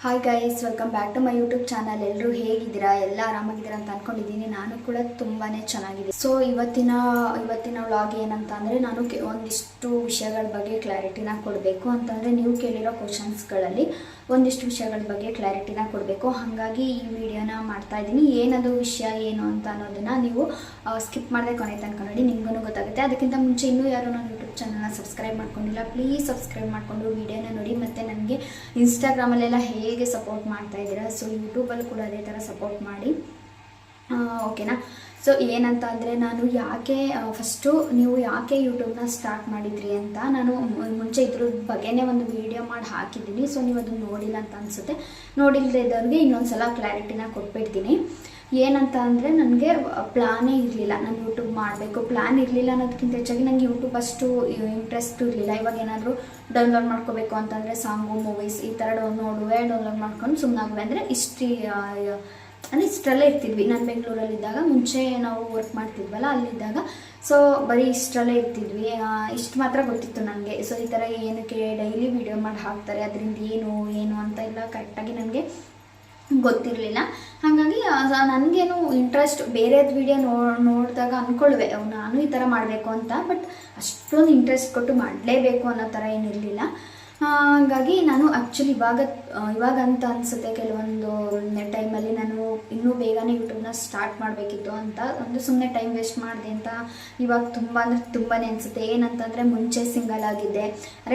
Hi guys, welcome back to my YouTube channel. ಎಲ್ಲರೂ ಹೇಗಿದ್ದೀರಾ? ಎಲ್ಲ ಆರಾಮಾಗಿದ್ದೀರಾ ಅಂತ ಅಂದ್ಕೊಂಡಿದ್ದೀನಿ. ನಾನು ಕೂಡ ತುಂಬಾ ಚೆನ್ನಾಗಿದೆ. ಸೊ ಇವತ್ತಿನ ವ್ಲಾಗ್ ಏನಂತ ಅಂದರೆ, ನಾನು ಒಂದಿಷ್ಟು ವಿಷಯಗಳ ಬಗ್ಗೆ ಕ್ಲಾರಿಟಿನ ಕೊಡಬೇಕು ಅಂತಂದರೆ, ನೀವು ಕೇಳಿರೋ ಕ್ವಶನ್ಸ್ಗಳಲ್ಲಿ ಒಂದಿಷ್ಟು ವಿಷಯಗಳ ಬಗ್ಗೆ ಕ್ಲಾರಿಟಿನ ಕೊಡಬೇಕು. ಹಾಗಾಗಿ ಈ ವಿಡಿಯೋನ ಮಾಡ್ತಾ ಇದ್ದೀನಿ. ಏನದು ವಿಷಯ ಏನು ಅಂತ ಅನ್ನೋದನ್ನು ನೀವು ಸ್ಕಿಪ್ ಮಾಡದೆ ಕೊನೆ ತನಕ ನೋಡಿ, ನಿಮಗೂ ಗೊತ್ತಾಗುತ್ತೆ. ಅದಕ್ಕಿಂತ ಮುಂಚೆ ಇನ್ನೂ ಯಾರು ನನ್ನ ಯೂಟ್ಯೂಬ್ ಚಾನಲ್ನ ಸಬ್ಸ್ಕ್ರೈಬ್ ಮಾಡ್ಕೊಂಡಿಲ್ಲ, ಪ್ಲೀಸ್ ಸಬ್ಸ್ಕ್ರೈಬ್ ಮಾಡಿಕೊಂಡು ವಿಡಿಯೋನ ನೋಡಿ. ಮತ್ತು ನನಗೆ ಇನ್ಸ್ಟಾಗ್ರಾಮಲ್ಲೆಲ್ಲ ಹೇಗೆ ಸಪೋರ್ಟ್ ಮಾಡ್ತಾ ಇದ್ದೀರಾ, ಸೊ ಯೂಟ್ಯೂಬಲ್ಲಿ ಕೂಡ ಅದೇ ಥರ ಸಪೋರ್ಟ್ ಮಾಡಿ, ಓಕೆನಾ? ಸೊ ಏನಂತ ಅಂದರೆ, ನಾನು ನೀವು ಯಾಕೆ ಯೂಟ್ಯೂಬ್ನ ಸ್ಟಾರ್ಟ್ ಮಾಡಿದ್ರಿ ಅಂತ ನಾನು ಮುಂಚೆ ಇದ್ರ ಬಗ್ಗೆನೇ ಒಂದು ವಿಡಿಯೋ ಮಾಡಿ ಹಾಕಿದ್ದೀನಿ. ಸೊ ನೀವು ಅದನ್ನು ನೋಡಿಲ್ಲ ಅಂತ ಅನಿಸುತ್ತೆ. ನೋಡಿಲ್ಲದೆ ಇದ್ದವ್ರಿಗೆ ಇನ್ನೊಂದು ಸಲ ಕ್ಲಾರಿಟಿನ ಕೊಟ್ಬಿಡ್ತೀನಿ. ಏನಂತ ಅಂದರೆ, ನನಗೆ ಪ್ಲಾನೇ ಇರಲಿಲ್ಲ ನಾನು ಯೂಟ್ಯೂಬ್ ಮಾಡಬೇಕು. ಪ್ಲ್ಯಾನ್ ಇರಲಿಲ್ಲ ಅನ್ನೋದಕ್ಕಿಂತ ಹೆಚ್ಚಾಗಿ ನನಗೆ ಯೂಟ್ಯೂಬ್ ಅಷ್ಟು ಇಂಟ್ರೆಸ್ಟು ಇರಲಿಲ್ಲ. ಇವಾಗ ಏನಾದರೂ ಡೌನ್ಲೋಡ್ ಮಾಡ್ಕೋಬೇಕು ಅಂತಂದರೆ ಸಾಂಗು, ಮೂವೀಸ್ ಈ ಥರ ಡೌನ್ಲೋಡ್ ಮಾಡ್ಕೊಂಡು ಸುಮ್ಮನಾಗುವೆ. ಅಂದರೆ ಇಷ್ಟರಲ್ಲೇ ಇರ್ತಿದ್ವಿ. ನಾನು ಬೆಂಗಳೂರಲ್ಲಿದ್ದಾಗ, ಮುಂಚೆ ನಾವು ವರ್ಕ್ ಮಾಡ್ತಿದ್ವಲ್ಲ ಅಲ್ಲಿದ್ದಾಗ, ಸೊ ಬರೀ ಇಷ್ಟರಲ್ಲೇ ಇರ್ತಿದ್ವಿ. ಇಷ್ಟು ಮಾತ್ರ ಗೊತ್ತಿತ್ತು ನನಗೆ. ಸೊ ಈ ಥರ ಏನಕ್ಕೆ ಡೈಲಿ ವಿಡಿಯೋ ಮಾಡಿ ಹಾಕ್ತಾರೆ, ಅದರಿಂದ ಏನು ಅಂತ ಎಲ್ಲ ಕರೆಕ್ಟಾಗಿ ನನಗೆ ಗೊತ್ತಿರಲಿಲ್ಲ. ಹಾಗಾಗಿ ನನಗೇನು ಇಂಟ್ರೆಸ್ಟ್ ಬೇರೆದು ವಿಡಿಯೋ ನೋಡಿದಾಗ ಅಂದ್ಕೊಳ್ವೆ ನಾನು ಈ ಥರ ಮಾಡಬೇಕು ಅಂತ. ಬಟ್ ಅಷ್ಟೊಂದು ಇಂಟ್ರೆಸ್ಟ್ ಕೊಟ್ಟು ಮಾಡಲೇಬೇಕು ಅನ್ನೋ ಥರ ಏನಿರಲಿಲ್ಲ. ಹಾಗಾಗಿ ನಾನು ಆ್ಯಕ್ಚುಲಿ ಇವಾಗ ಅಂತ ಅನಿಸುತ್ತೆ, ಕೆಲವೊಂದು ಟೈಮಲ್ಲಿ ನಾನು ಇನ್ನೂ ಬೇಗನೆ ಯೂಟ್ಯೂಬ್ನ ಸ್ಟಾರ್ಟ್ ಮಾಡಬೇಕಿತ್ತು ಅಂತ. ಒಂದು ಸುಮ್ಮನೆ ಟೈಮ್ ವೇಸ್ಟ್ ಮಾಡಿದೆ ಅಂತ ಇವಾಗ ತುಂಬಾ ಅನಿಸುತ್ತೆ. ಏನಂತಂದರೆ, ಮುಂಚೆ ಸಿಂಗಲ್ ಆಗಿದ್ದೆ,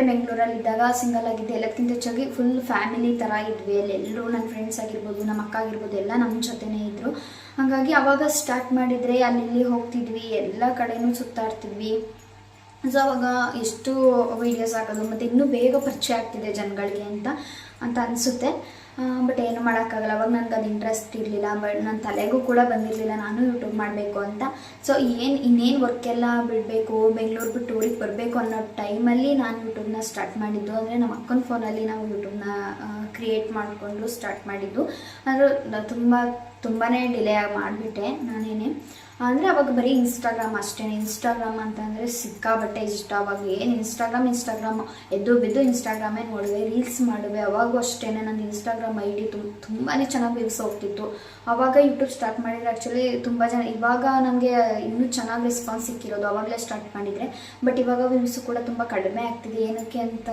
ಬೆಂಗಳೂರಲ್ಲಿದ್ದಾಗ ಸಿಂಗಲ್ ಆಗಿದ್ದೆ. ಎಲ್ಲಕ್ಕಿಂತ ಹೆಚ್ಚಾಗಿ ಫುಲ್ ಫ್ಯಾಮಿಲಿ ಥರ ಇದ್ವಿ. ಎಲ್ಲರೂ ನನ್ನ ಫ್ರೆಂಡ್ಸ್ ಆಗಿರ್ಬೋದು, ನಮ್ಮ ಅಕ್ಕ ಆಗಿರ್ಬೋದು, ಎಲ್ಲ ನಮ್ಮ ಜೊತೆನೇ ಇದ್ದರು. ಹಾಗಾಗಿ ಆವಾಗ ಸ್ಟಾರ್ಟ್ ಮಾಡಿದರೆ ಅಲ್ಲಿ ಹೋಗ್ತಿದ್ವಿ, ಎಲ್ಲ ಕಡೆನೂ ಸುತ್ತಾಡ್ತಿದ್ವಿ. ಸೊ ಅವಾಗ ಎಷ್ಟು ವೀಡಿಯೋಸ್ ಹಾಕೋದು, ಮತ್ತು ಇನ್ನೂ ಬೇಗ ಪರಿಚಯ ಆಗ್ತಿದೆ ಜನಗಳಿಗೆ ಅಂತ ಅನಿಸುತ್ತೆ. ಬಟ್ ಏನು ಮಾಡೋಕ್ಕಾಗಲ್ಲ. ಅವಾಗ ನನಗೆ ಅದು ಇಂಟ್ರೆಸ್ಟ್ ಇರಲಿಲ್ಲ. ಬಟ್ ನನ್ನ ತಲೆಗೂ ಕೂಡ ಬಂದಿರಲಿಲ್ಲ ನಾನು ಯೂಟ್ಯೂಬ್ ಮಾಡಬೇಕು ಅಂತ. ಸೊ ಇನ್ನೇನು ವರ್ಕೆಲ್ಲ ಬಿಡಬೇಕು, ಬೆಂಗಳೂರು ಬಿಟ್ಟು ಊರಿಗೆ ಬರಬೇಕು ಅನ್ನೋ ಟೈಮಲ್ಲಿ ನಾನು ಯೂಟ್ಯೂಬ್ನ ಸ್ಟಾರ್ಟ್ ಮಾಡಿದ್ದು. ಅಂದರೆ ನಮ್ಮ ಅಕ್ಕನ ಫೋನಲ್ಲಿ ನಾವು ಯೂಟ್ಯೂಬ್ನ ಕ್ರಿಯೇಟ್ ಮಾಡಿಕೊಂಡು ಸ್ಟಾರ್ಟ್ ಮಾಡಿದ್ದು. ಅಂದರೆ ತುಂಬಾ ಡಿಲೇ ಮಾಡಿಬಿಟ್ಟೆ ನಾನೇನೆ. ಅಂದರೆ ಅವಾಗ ಬರೀ ಇನ್ಸ್ಟಾಗ್ರಾಮ್ ಅಷ್ಟೇ. ಇನ್ಸ್ಟಾಗ್ರಾಮ್ ಅಂತಂದರೆ ಸಿಕ್ಕಾಬಟ್ಟೆ ಇಷ್ಟ. ಅವಾಗ ಏನು ಇನ್ಸ್ಟಾಗ್ರಾಮ್ ಎದ್ದು ಬಿದ್ದು ಇನ್ಸ್ಟಾಗ್ರಾಮೇ ನೋಡುವೆ, ರೀಲ್ಸ್ ಮಾಡುವೆ. ಅವಾಗೂ ಅಷ್ಟೇ ನನ್ನ ಇನ್ಸ್ಟಾಗ್ರಾಮ್ ID ತುಂಬಾ ಚೆನ್ನಾಗಿ ವ್ಯೂಸ್ ಹೋಗ್ತಿತ್ತು. ಆವಾಗ ಯೂಟ್ಯೂಬ್ ಸ್ಟಾರ್ಟ್ ಮಾಡಿದರೆ ಆ್ಯಕ್ಚುಲಿ ತುಂಬ ಜನ, ಇವಾಗ ನನಗೆ ಇನ್ನೂ ಚೆನ್ನಾಗಿ ರೆಸ್ಪಾನ್ಸ್ ಸಿಕ್ಕಿರೋದು ಆವಾಗಲೇ ಸ್ಟಾರ್ಟ್ ಮಾಡಿದರೆ. ಬಟ್ ಇವಾಗ ವ್ಯೂಸು ಕೂಡ ತುಂಬ ಕಡಿಮೆ ಆಗ್ತಿದೆ. ಏನಕ್ಕೆ ಅಂತ,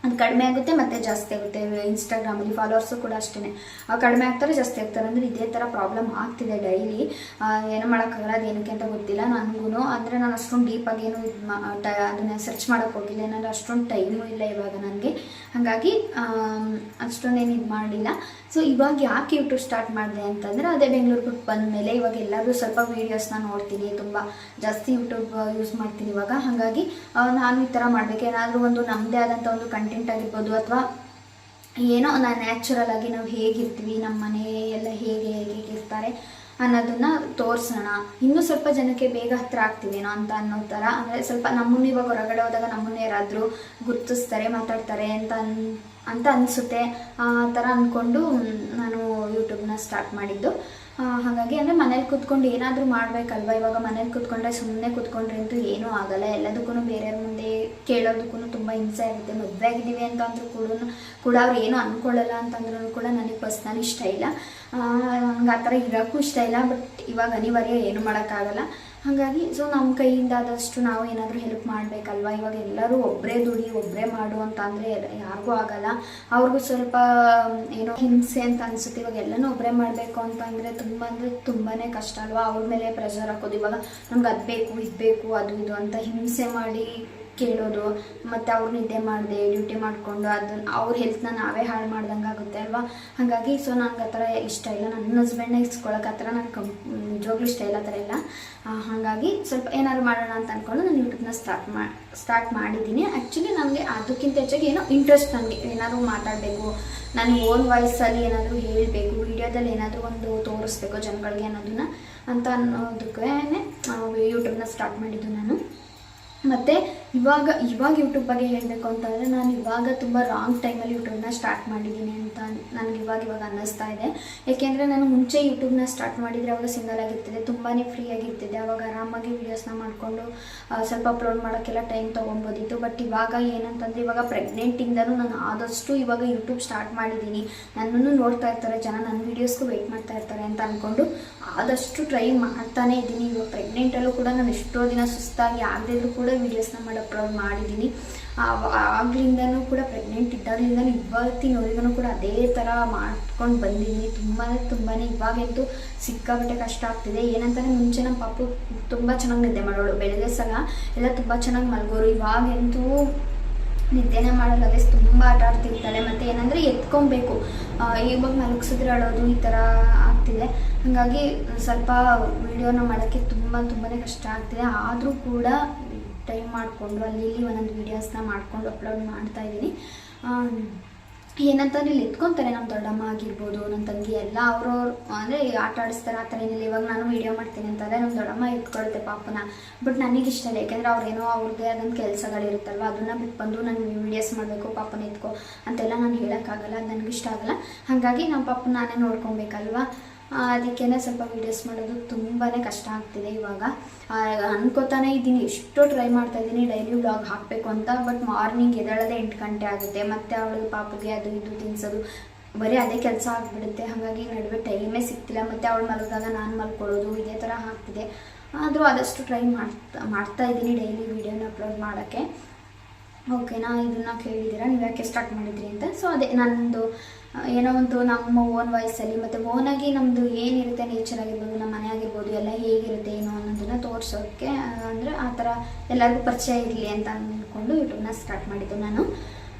ಅದು ಕಡಿಮೆ ಆಗುತ್ತೆ ಮತ್ತು ಜಾಸ್ತಿ ಆಗುತ್ತೆ. ಇನ್ಸ್ಟಾಗ್ರಾಮಲ್ಲಿ ಫಾಲೋವರ್ಸು ಕೂಡ ಅಷ್ಟೇ, ಕಡಿಮೆ ಆಗ್ತಾರೆ ಜಾಸ್ತಿ ಆಗ್ತಾರೆ. ಅಂದರೆ ಇದೇ ಥರ ಪ್ರಾಬ್ಲಮ್ ಆಗ್ತಿದೆ ಡೈಲಿ. ಏನೋ ಮಾಡೋಕ್ಕಾಗಲ್ಲ, ಅದು ಏನಕ್ಕೆ ಅಂತ ಗೊತ್ತಿಲ್ಲ ನನಗೂ. ಅಂದರೆ ನಾನು ಅಷ್ಟೊಂದು ಡೀಪಾಗಿ ಏನು ಅದನ್ನು ಸರ್ಚ್ ಮಾಡೋಕ್ಕೆ ಹೋಗಿಲ್ಲ. ಏನಾದರೂ ಅಷ್ಟೊಂದು ಟೈಮು ಇಲ್ಲ ಇವಾಗ ನನಗೆ. ಹಾಗಾಗಿ ಅಷ್ಟೊಂದೇನು ಇದು ಮಾಡಿಲ್ಲ. ಸೊ ಇವಾಗ ಯಾಕೆ ಯೂಟ್ಯೂಬ್ ಸ್ಟಾರ್ಟ್ ಮಾಡಿದೆ ಅಂತಂದರೆ, ಅದೇ ಬೆಂಗಳೂರಿಗೆ ಬಂದ ಮೇಲೆ ಇವಾಗ ಎಲ್ಲರೂ ಸ್ವಲ್ಪ ವೀಡಿಯೋಸ್ನ ನೋಡ್ತೀನಿ, ತುಂಬ ಜಾಸ್ತಿ ಯೂಟ್ಯೂಬ್ ಯೂಸ್ ಮಾಡ್ತೀನಿ ಇವಾಗ. ಹಾಗಾಗಿ ನಾನು ಈ ಥರ ಮಾಡಬೇಕು. ಏನಾದರೂ ಒಂದು ನಮ್ಮದೇ ಆದಂಥ ಒಂದು ಕಂಟೆಂಟ್ ಆಗಿರ್ಬೋದು, ಅಥವಾ ಏನೋ ನ್ಯಾಚುರಲ್ ಆಗಿ ನಾವು ಹೇಗಿರ್ತೀವಿ, ನಮ್ಮ ಮನೆ ಎಲ್ಲ ಹೇಗೆ ಇರ್ತಾರೆ ಅನ್ನೋದನ್ನು ತೋರಿಸೋಣ, ಇನ್ನೂ ಸ್ವಲ್ಪ ಜನಕ್ಕೆ ಬೇಗ ಹತ್ತಿರ ಆಗ್ತೀವೇನೋ ಅಂತ ಅನ್ನೋ ಥರ. ಅಂದರೆ ಸ್ವಲ್ಪ ನಮ್ಮನ್ನು ಇವಾಗ ಹೊರಗಡೆ ಹೋದಾಗ ನಮ್ಮನ್ನು ಯಾರಾದರೂ ಗುರ್ತಿಸ್ತಾರೆ, ಮಾತಾಡ್ತಾರೆ ಅಂತ ಅನಿಸುತ್ತೆ. ಆ ಥರ ಅಂದ್ಕೊಂಡು ನಾನು ಯೂಟ್ಯೂಬ್ನ ಸ್ಟಾರ್ಟ್ ಮಾಡಿದ್ದು. ಹಾಗಾಗಿ ಅಂದರೆ ಮನೇಲಿ ಕೂತ್ಕೊಂಡು ಏನಾದರೂ ಮಾಡಬೇಕಲ್ವ. ಇವಾಗ ಮನೇಲಿ ಕೂತ್ಕೊಂಡ್ರೆ, ಸುಮ್ಮನೆ ಕೂತ್ಕೊಂಡ್ರೆ ಅಂತೂ ಏನೂ ಆಗೋಲ್ಲ. ಎಲ್ಲದಕ್ಕೂ ಬೇರೆಯವ್ರ ಮುಂದೆ ಕೇಳೋದಕ್ಕೂ ತುಂಬ ಹಿಂಸೆ ಆಗುತ್ತೆ. ಮದುವೆ ಆಗಿದ್ದೀವಿ ಅಂತ ಅಂದರೂ ಕೂಡ ಅವ್ರು ಏನೂ ಅಂದ್ಕೊಳ್ಳಲ್ಲ ಅಂತಂದ್ರೂ ಕೂಡ ನನಗೆ ಪರ್ಸ್ನಲಿ ಇಷ್ಟ ಇಲ್ಲ. ನಂಗೆ ಆ ಥರ ಇರೋಕ್ಕೂ ಇಷ್ಟ ಇಲ್ಲ. ಬಟ್ ಇವಾಗ ಅನಿವಾರ್ಯ, ಏನು ಮಾಡೋಕ್ಕಾಗಲ್ಲ. ಹಾಗಾಗಿ ಸೊ ನಮ್ಮ ಕೈಯಿಂದ ಆದಷ್ಟು ನಾವು ಏನಾದರೂ ಹೆಲ್ಪ್ ಮಾಡಬೇಕಲ್ವ. ಇವಾಗ ಎಲ್ಲರೂ ಒಬ್ಬರೇ ದುಡಿ, ಒಬ್ಬರೇ ಮಾಡು ಅಂತ ಅಂದರೆ ಯಾರಿಗೂ ಆಗಲ್ಲ. ಅವ್ರಿಗೂ ಸ್ವಲ್ಪ ಏನೋ ಹಿಂಸೆ ಅಂತ ಅನಿಸುತ್ತೆ. ಇವಾಗ ಎಲ್ಲನೂ ಒಬ್ಬರೇ ಮಾಡಬೇಕು ಅಂತ ಅಂದರೆ ತುಂಬಾ ಕಷ್ಟ ಅಲ್ವಾ. ಅವ್ರ ಮೇಲೆ ಪ್ರೆಷರ್ ಹಾಕೋದು, ಇವಾಗ ನಮ್ಗೆ ಅದು ಬೇಕು, ಇದು ಬೇಕು, ಅದು ಇದು ಅಂತ ಹಿಂಸೆ ಮಾಡಿ ಕೇಳೋದು. ಮತ್ತು ಅವ್ರು ನಿದ್ದೆ ಮಾಡಿದೆ ಡ್ಯೂಟಿ ಮಾಡಿಕೊಂಡು ಅವ್ರ ಹೆಲ್ತ್ನ ನಾವೇ ಹಾಳು ಮಾಡ್ದಂಗೆ ಆಗುತ್ತೆ ಅಲ್ವಾ. ಹಾಗಾಗಿ ಸೊ ನನಗೆ ಆ ಥರ ಇಷ್ಟ ಇಲ್ಲ. ನನ್ನ ಹಸ್ಬೆಂಡ್ನ ಇಸ್ಕೊಳಕ್ಕೆ ಆ ಥರ ನನಗೆ ನಿಜವಾಗ್ಲೂ ಇಷ್ಟ ಇಲ್ಲ, ಆ ಥರ ಇಲ್ಲ. ಹಾಗಾಗಿ ಸ್ವಲ್ಪ ಏನಾದ್ರು ಮಾಡೋಣ ಅಂತ ಅಂದ್ಕೊಂಡು ನಾನು ಯೂಟ್ಯೂಬ್ನ ಸ್ಟಾರ್ಟ್ ಮಾಡಿದ್ದೀನಿ. ಆ್ಯಕ್ಚುಲಿ ನನಗೆ ಅದಕ್ಕಿಂತ ಹೆಚ್ಚಾಗಿ ಏನೋ ಇಂಟ್ರೆಸ್ಟ್, ನನಗೆ ಏನಾದರೂ ಮಾತಾಡಬೇಕು, ನಾನು ಓನ್ ವಾಯ್ಸಲ್ಲಿ ಏನಾದರೂ ಹೇಳಬೇಕು, ವಿಡಿಯೋದಲ್ಲಿ ಏನಾದರೂ ಒಂದು ತೋರಿಸ್ಬೇಕು ಜನಗಳಿಗೆ ಅನ್ನೋದನ್ನು ಅನ್ನೋದಕ್ಕೆ ಯೂಟ್ಯೂಬ್ನ ಸ್ಟಾರ್ಟ್ ಮಾಡಿದ್ದು ನಾನು. ಮತ್ತು ಇವಾಗ ಯೂಟ್ಯೂಬ್ ಬಗ್ಗೆ ಹೇಳಬೇಕು ಅಂತಂದರೆ ನಾನು ಇವಾಗ ತುಂಬ ರಾಂಗ್ ಟೈಮಲ್ಲಿ ಯೂಟ್ಯೂಬ್ನ ಸ್ಟಾರ್ಟ್ ಮಾಡಿದ್ದೀನಿ ಅಂತ ನನಗೆ ಇವಾಗ ಅನ್ನಿಸ್ತಾ ಇದೆ. ಏಕೆಂದರೆ ನಾನು ಮುಂಚೆ ಯೂಟ್ಯೂಬ್ನ ಸ್ಟಾರ್ಟ್ ಮಾಡಿದರೆ ಅವಾಗ ಸಿಂಗಲ್ ಆಗಿರ್ತಿದ್ದೆ, ತುಂಬಾ ಫ್ರೀ ಆಗಿರ್ತಿದ್ದೆ. ಅವಾಗ ಆರಾಮಾಗಿ ವೀಡಿಯೋಸ್ನ ಮಾಡಿಕೊಂಡು ಸ್ವಲ್ಪ ಅಪ್ಲೋಡ್ ಮಾಡೋಕ್ಕೆಲ್ಲ ಟೈಮ್ ತೊಗೊಬೋದಿತ್ತು. ಬಟ್ ಇವಾಗ ಏನಂತಂದರೆ ಇವಾಗ ಪ್ರೆಗ್ನೆಂಟಿಂದನೂ ನಾನು ಆದಷ್ಟು ಇವಾಗ ಯೂಟ್ಯೂಬ್ ಸ್ಟಾರ್ಟ್ ಮಾಡಿದ್ದೀನಿ. ನನ್ನನ್ನು ನೋಡ್ತಾ ಇರ್ತಾರೆ ಜನ, ನನ್ನ ವೀಡಿಯೋಸ್ಗೂ ವೆಯ್ಟ್ ಮಾಡ್ತಾ ಇರ್ತಾರೆ ಅಂತ ಅಂದ್ಕೊಂಡು ಆದಷ್ಟು ಟ್ರೈ ಮಾಡ್ತಾನೇ ಇದ್ದೀನಿ. ಇವಾಗ ಪ್ರೆಗ್ನೆಂಟಲ್ಲೂ ಕೂಡ ನಾನು ಎಷ್ಟೋ ದಿನ ಸುಸ್ತಾಗಿ ಆಗದಿದ್ರು ಕೂಡ ವೀಡಿಯೋಸ್ನ ಮಾಡಿ ಅಪ್ಲೋಡ್ ಮಾಡಿದ್ದೀನಿ. ಆಗ್ಲಿಂದನೂ ಕೂಡ ಪ್ರೆಗ್ನೆಂಟ್ ಇದ್ದಾಗಲಿಂದನೂ ಇವತ್ತಿನವರೆಗೂ ಕೂಡ ಅದೇ ಥರ ಮಾಡ್ಕೊಂಡು ಬಂದಿದ್ದೀನಿ. ತುಂಬಾ ಇವಾಗಂತೂ ಸಿಕ್ಕಾಬಟ್ಟೆ ಕಷ್ಟ ಆಗ್ತಿದೆ. ಏನಂತಂದರೆ ಮುಂಚೆ ನಮ್ಮ ಪಾಪು ತುಂಬ ಚೆನ್ನಾಗಿ ನಿದ್ದೆ ಮಾಡೋಳು, ಬೆಳಗ್ಗೆ ಸಲ ಎಲ್ಲ ತುಂಬ ಚೆನ್ನಾಗಿ ಮಲ್ಗೋರು. ಇವಾಗಂತೂ ನಿದ್ದೆನೇ ಮಾಡಲ್ಲ, ಅದೇ ತುಂಬ ಆಟ ಆಡ್ತಿರ್ತಾಳೆ. ಮತ್ತು ಏನಂದರೆ ಎತ್ಕೊಬೇಕು, ಇವಾಗ ಮಲಗಿಸಿದ್ರೆ ಅಳೋದು ಈ ಥರ ಆಗ್ತಿದೆ. ಹಾಗಾಗಿ ಸ್ವಲ್ಪ ವೀಡಿಯೋನ ಮಾಡೋಕ್ಕೆ ತುಂಬಾ ಕಷ್ಟ ಆಗ್ತಿದೆ. ಆದರೂ ಕೂಡ ಟೈಮ್ ಮಾಡಿಕೊಂಡು ಅಲ್ಲಿ ಇಲ್ಲಿ ಒಂದೊಂದು ವೀಡಿಯೋಸ್ನ ಮಾಡಿಕೊಂಡು ಅಪ್ಲೋಡ್ ಮಾಡ್ತಾಯಿದ್ದೀನಿ. ಏನಂತಂದ್ರೆ ಇಲ್ಲಿ ಎತ್ಕೊತಾರೆ, ನಮ್ಮ ದೊಡ್ಡಮ್ಮ ಆಗಿರ್ಬೋದು, ನನ್ನ ತಂಗಿ ಎಲ್ಲ ಅವ್ರವ್ರು ಅಂದರೆ ಆಟ ಆಡಿಸ್ತಾರೆ. ಆ ಥರ ಏನಿಲ್ಲ. ಇವಾಗ ನಾನು ವೀಡಿಯೋ ಮಾಡ್ತೀನಿ ಅಂತಂದರೆ ನಮ್ಮ ದೊಡ್ಡಮ್ಮ ಎತ್ಕೊಳುತ್ತೆ ಪಾಪನ. ಬಟ್ ನನಗೆ ಇಷ್ಟ ಇಲ್ಲ, ಯಾಕೆಂದರೆ ಅವ್ರೇನೋ ಅವ್ರದ್ದೇ ಆದಂಥ ಕೆಲಸಗಳಿರುತ್ತಲ್ವ, ಅದನ್ನು ಬಿಟ್ಟು ಬಂದು ನಾನು ವೀಡಿಯೋಸ್ ಮಾಡಬೇಕು, ಪಾಪನ ಎತ್ಕೊ ಅಂತೆಲ್ಲ ನಾನು ಹೇಳೋಕ್ಕಾಗಲ್ಲ, ಅದು ನನಗಿಷ್ಟ ಆಗಲ್ಲ. ಹಾಗಾಗಿ ನಮ್ಮ ಪಾಪನ ನಾನೇ ನೋಡ್ಕೊಬೇಕಲ್ವ. ಅದಕ್ಕೇ ಸ್ವಲ್ಪ ವೀಡಿಯೋಸ್ ಮಾಡೋದು ತುಂಬಾ ಕಷ್ಟ ಆಗ್ತಿದೆ. ಇವಾಗ ಅನ್ಕೋತಾನೆ ಇದ್ದೀನಿ, ಎಷ್ಟೋ ಟ್ರೈ ಮಾಡ್ತಾಯಿದ್ದೀನಿ ಡೈಲಿ ವ್ಲಾಗ್ ಹಾಕಬೇಕು ಅಂತ. ಬಟ್ ಮಾರ್ನಿಂಗ್ ಎದ್ದೇಳೋದೇ 8 ಗಂಟೆ ಆಗುತ್ತೆ. ಮತ್ತು ಅವಳಿಗೆ ಪಾಪುಗೆ ಅದು ಇದು ತಿನ್ನಿಸೋದು, ಬರೀ ಅದೇ ಕೆಲಸ ಆಗಿಬಿಡುತ್ತೆ. ಹಾಗಾಗಿ ನಡುವೆ ಟೈಮೇ ಸಿಗ್ತಿಲ್ಲ. ಮತ್ತು ಅವಳು ಮಲಗಿದಾಗ ನಾನು ಮಲ್ಕೊಳ್ಳೋದು, ಇದೇ ಥರ ಆಗ್ತಿದೆ. ಆದರೂ ಆದಷ್ಟು ಟ್ರೈ ಮಾಡ್ತಾ ಇದ್ದೀನಿ ಡೈಲಿ ವೀಡಿಯೋನ ಅಪ್ಲೋಡ್ ಮಾಡೋಕ್ಕೆ. ಓಕೆನಾ, ಇದನ್ನು ಕೇಳಿದ್ದೀರಾ ನೀವು ಯಾಕೆ ಸ್ಟಾರ್ಟ್ ಮಾಡಿದ್ರಿ ಅಂತ. ಸೊ ಅದೇ ನನ್ನದು ಏನೋ ಒಂದು ನಮ್ಮ ಓನ್ ವಾಯ್ಸಲ್ಲಿ ಮತ್ತು ಓನಾಗಿ ನಮ್ಮದು ಏನಿರುತ್ತೆ ನೇಚರ್ ಆಗಿರ್ಬೋದು, ನಮ್ಮ ಮನೆ ಆಗಿರ್ಬೋದು, ಎಲ್ಲ ಹೇಗಿರುತ್ತೆ ಏನು ಅನ್ನೋದನ್ನು ತೋರಿಸೋಕ್ಕೆ, ಅಂದರೆ ಆ ಥರ ಎಲ್ಲರಿಗೂ ಪರಿಚಯ ಇರಲಿ ಅಂತ ಅಂದ್ಕೊಂಡು ಯೂಟ್ಯೂಬ್ನ ಸ್ಟಾರ್ಟ್ ಮಾಡಿದ್ದು ನಾನು.